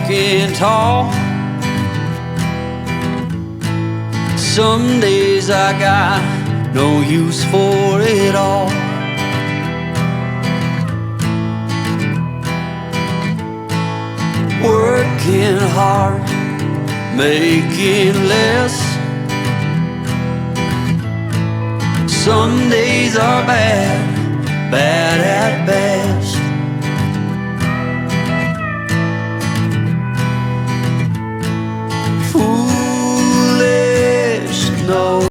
walking tall. Some days I got no use for it all. Working hard, making less. Some days are bad, bad at best.